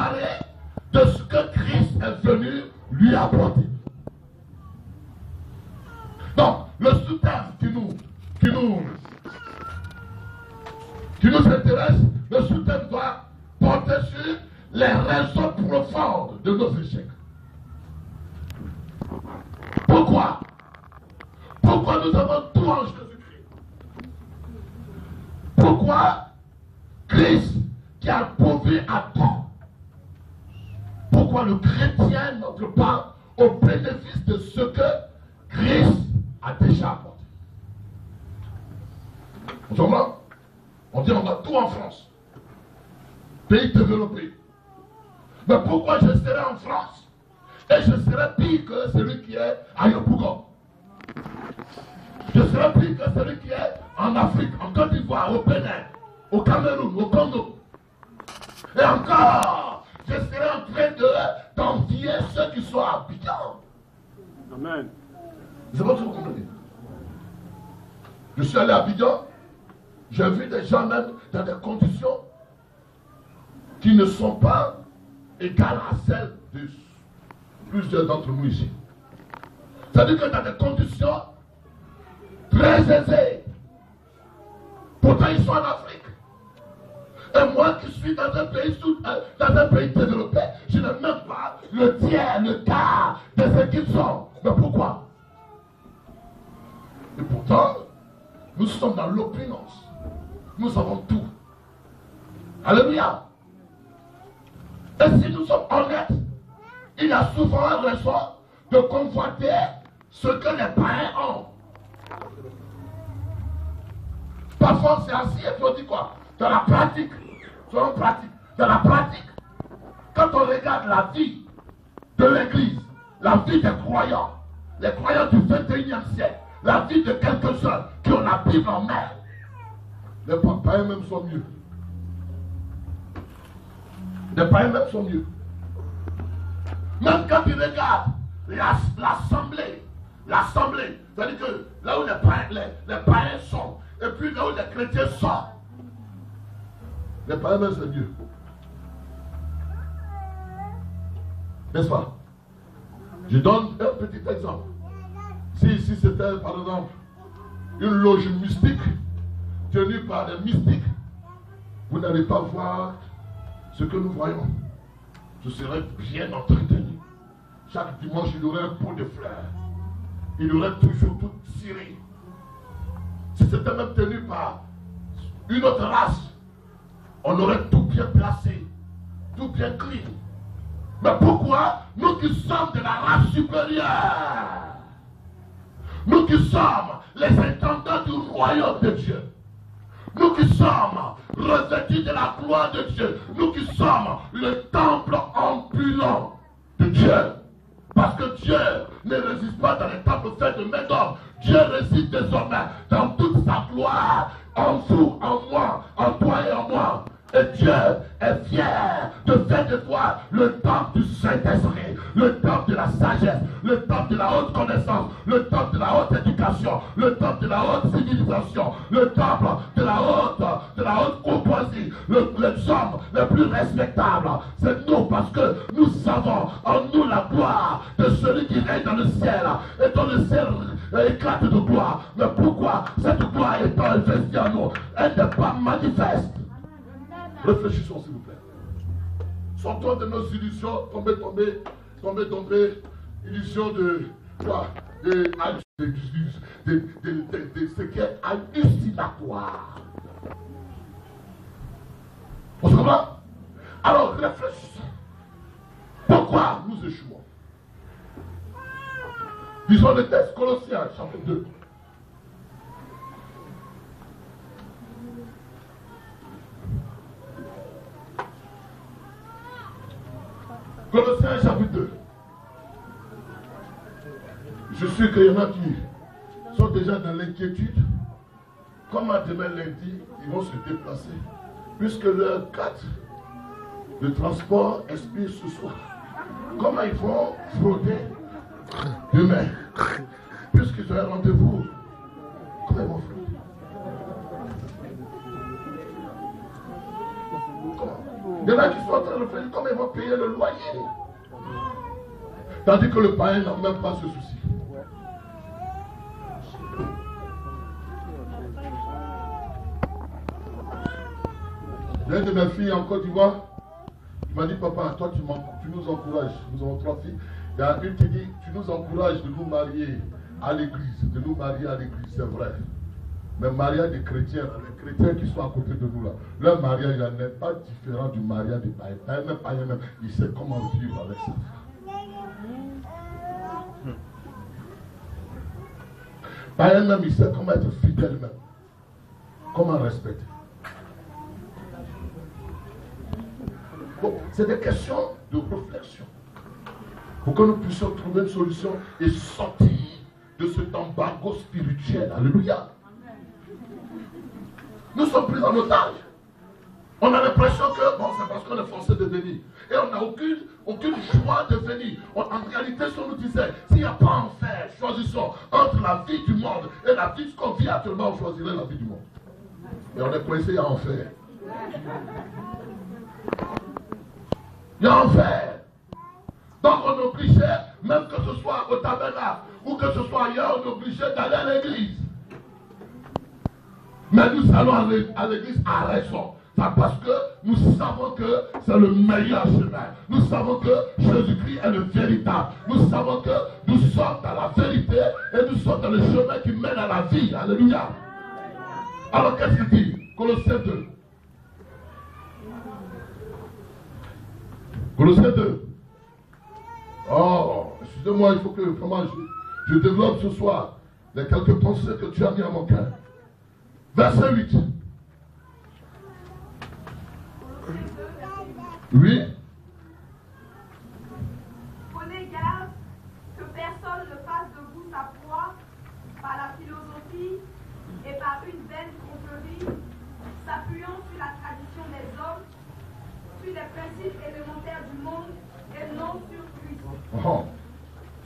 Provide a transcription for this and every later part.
séparer de ce que Christ est venu lui apporter. Donc, le sous-thème qui nous intéresse, le sous-thème doit porter sur les raisons profondes de nos échecs. Pourquoi? Pourquoi nous avons tout en Jésus-Christ? Pourquoi Christ qui a pourvu à tout? Pourquoi le chrétien n'entre pas au bénéfice de ce que Christ a déjà apporté? Autrement, on dit on a tout en France, pays développé. Mais pourquoi je serai en France et je serai pire que celui qui est à Yopougon? Je serai pire que celui qui est en Afrique, en Côte d'Ivoire, au Bénin, au Cameroun, au Congo. Et encore, je serai en train d'envier ceux qui sont à Abidjan. Amen. C'est pas ce que vous comprenez. Je suis allé à Abidjan, j'ai vu des gens même dans des conditions qui ne sont pas égales à celles de plusieurs d'entre nous ici. C'est-à-dire que dans des conditions très aisées. Pourtant ils sont en Afrique. Et moi qui suis dans un pays développé, je n'ai même pas le tiers, le quart de ce qu'ils sont. Mais pourquoi? Et pourtant, nous sommes dans l'opulence. Nous avons tout. Alléluia. Et si nous sommes honnêtes, il y a souvent raison de convoiter ce que les païens ont. Parfois c'est ainsi et puis on dit quoi? Dans la pratique, dans la pratique, quand on regarde la vie de l'Église, la vie des croyants, les croyants du 21e siècle, la vie de quelques-uns qui ont la Bible en main, les païens même sont mieux. Les païens même sont mieux. Même quand ils regardent l'assemblée, c'est-à-dire que là où les païens sont, et puis là où les chrétiens sont, les païens même c'est mieux. N'est-ce pas? Je donne un petit exemple. Si ici c'était par exemple une loge mystique tenue par des mystiques, vous n'allez pas voir ce que nous voyons. Je serais bien entretenu. Chaque dimanche, il y aurait un pot de fleurs. Il y aurait toujours tout ciré. Si c'était même tenu par une autre race, on aurait tout bien placé, tout bien clean. Mais pourquoi nous qui sommes de la race supérieure, nous qui sommes les intendants du royaume de Dieu, nous qui sommes revêtus de la gloire de Dieu, nous qui sommes le temple ambulant de Dieu, parce que Dieu ne réside pas dans les temples faits de main d'homme. Dieu réside désormais dans toute sa gloire, en vous, en moi, en toi et en moi. Et Dieu est fier de faire de toi le temple du Saint-Esprit, le temple de la sagesse, le temple de la haute connaissance, le temple de la haute éducation, le temple de la haute civilisation, le temple de la haute courtoisie, les hommes les plus respectables. C'est nous, parce que nous avons en nous la gloire de celui qui règne dans le ciel et dont le ciel éclate de gloire. Mais pourquoi cette gloire étant investie en nous, elle n'est pas manifeste? Réfléchissons s'il vous plaît. Sortons de nos illusions, tomber, illusions de quoi? De ce qui est hallucinatoire. On se comprend? Alors réfléchissons. Pourquoi nous échouons? Lisons le texte, Colossiens, chapitre 2. Colossiens chapitre 2. Je sais qu'il y en a qui sont déjà dans l'inquiétude. Comment demain lundi, ils vont se déplacer, puisque leur carte de transport expire ce soir. Comment ils vont frauder demain, puisqu'ils ont un rendez-vous? Comment ils vont frauder? Comment? Il y en a qui sont en train de faire comme ils vont payer le loyer. Tandis que le païen n'a même pas ce souci. L'une de mes filles en Côte d'Ivoire, il m'a dit, papa, toi tu nous encourages. Nous avons 3 filles. Il y a une qui dit, tu nous encourages de nous marier à l'église. De nous marier à l'église, c'est vrai. Mais le mariage des chrétiens, les chrétiens qui sont à côté de nous là, leur mariage n'est pas différent du mariage des païens. Même païen, même, il sait comment vivre avec ça. Païen même, il sait comment être fidèle même. Comment respecter. Bon, c'est des questions de réflexion. Pour que nous puissions trouver une solution et sortir de cet embargo spirituel. Alléluia. Nous sommes pris en otage. On a l'impression que, bon, c'est parce qu'on est forcé de venir. Et on n'a aucune joie de venir. En réalité, si on nous disait, s'il n'y a pas enfer, choisissons entre la vie du monde et la vie qu'on vit actuellement, on choisirait la vie du monde. Et on est coincé à enfer. Il y a enfer. Donc on est obligé, même que ce soit au tabernacle ou que ce soit ailleurs, on est obligé d'aller à l'église. Mais nous allons à l'église à raison. C'est parce que nous savons que c'est le meilleur chemin. Nous savons que Jésus-Christ est le véritable. Nous savons que nous sommes dans la vérité et nous sommes dans le chemin qui mène à la vie. Alléluia. Alors qu'est-ce qu'il dit? Colossiens 2. Colossiens 2. Oh, excusez-moi, il faut que vraiment je développe ce soir les quelques pensées que tu as mis à mon cœur. Verset 8. Oui. Prenez garde que personne ne fasse de vous sa proie par la philosophie et par une vaine tromperie, s'appuyant sur la tradition des hommes, sur les principes élémentaires du monde et non sur Christ. Oh.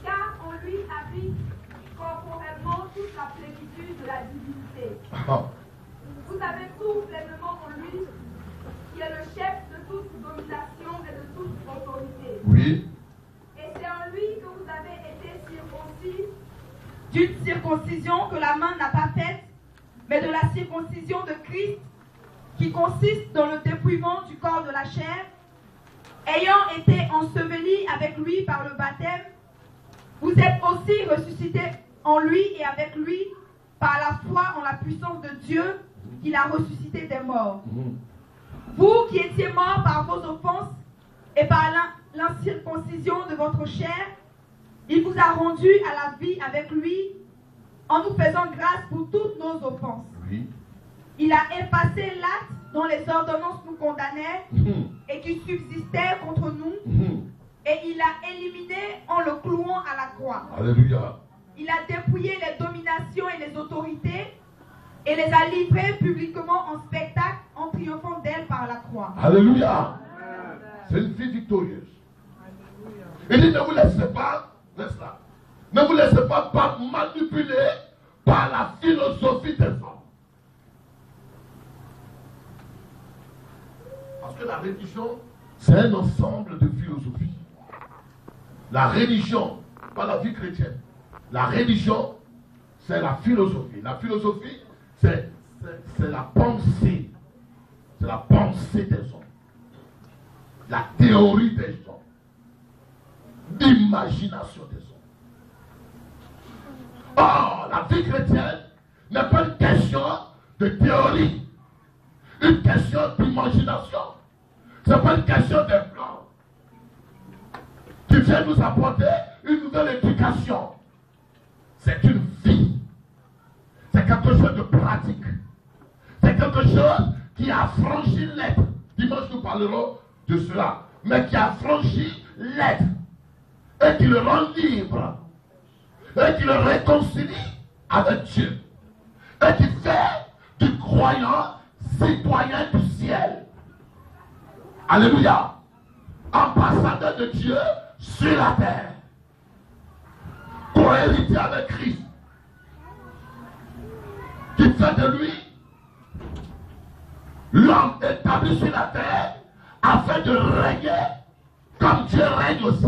Car on lui habite corporellement toute la plénitude de la divinité. Oh. Vous avez tout pleinement en lui, qui est le chef de toute domination et de toute autorité. Oui. Et c'est en lui que vous avez été circoncis d'une circoncision que la main n'a pas faite, mais de la circoncision de Christ, qui consiste dans le dépouillement du corps de la chair, ayant été ensevelis avec lui par le baptême, vous êtes aussi ressuscités en lui et avec lui par la foi en la puissance de Dieu qui l'a ressuscité des morts. Vous qui étiez morts par vos offenses et par l'incirconcision de votre chair, il vous a rendus à la vie avec lui en nous faisant grâce pour toutes nos offenses. Oui. Il a effacé l'acte dont les ordonnances nous condamnaient et qui subsistait contre nous, et il l'a éliminé en le clouant à la croix. Alléluia. Il a dépouillé les dominations et les autorités et les a livrées publiquement en spectacle en triomphant d'elles par la croix. Alléluia. C'est une vie victorieuse. Il dit, ne vous laissez pas, ne vous laissez pas manipuler par la philosophie des hommes. Parce que la religion, c'est un ensemble de philosophies. La religion, pas la vie chrétienne. La religion, c'est la philosophie. La philosophie, c'est la pensée. C'est la pensée des hommes. La théorie des hommes. L'imagination des hommes. Or, la vie chrétienne n'est pas une question de théorie. Une question d'imagination. Ce n'est pas une question de plan. Qui vient nous apporter une nouvelle éducation. C'est une vie. C'est quelque chose de pratique. C'est quelque chose qui a franchi l'être. Dimanche, nous parlerons de cela. Mais qui a franchi l'être. Et qui le rend libre. Et qui le réconcilie avec Dieu. Et qui fait du croyant citoyen du ciel. Alléluia. Ambassadeur de Dieu sur la terre. Co-héritier avec Christ. Qui fait de lui l'homme établi sur la terre afin de régner comme Dieu règne aussi.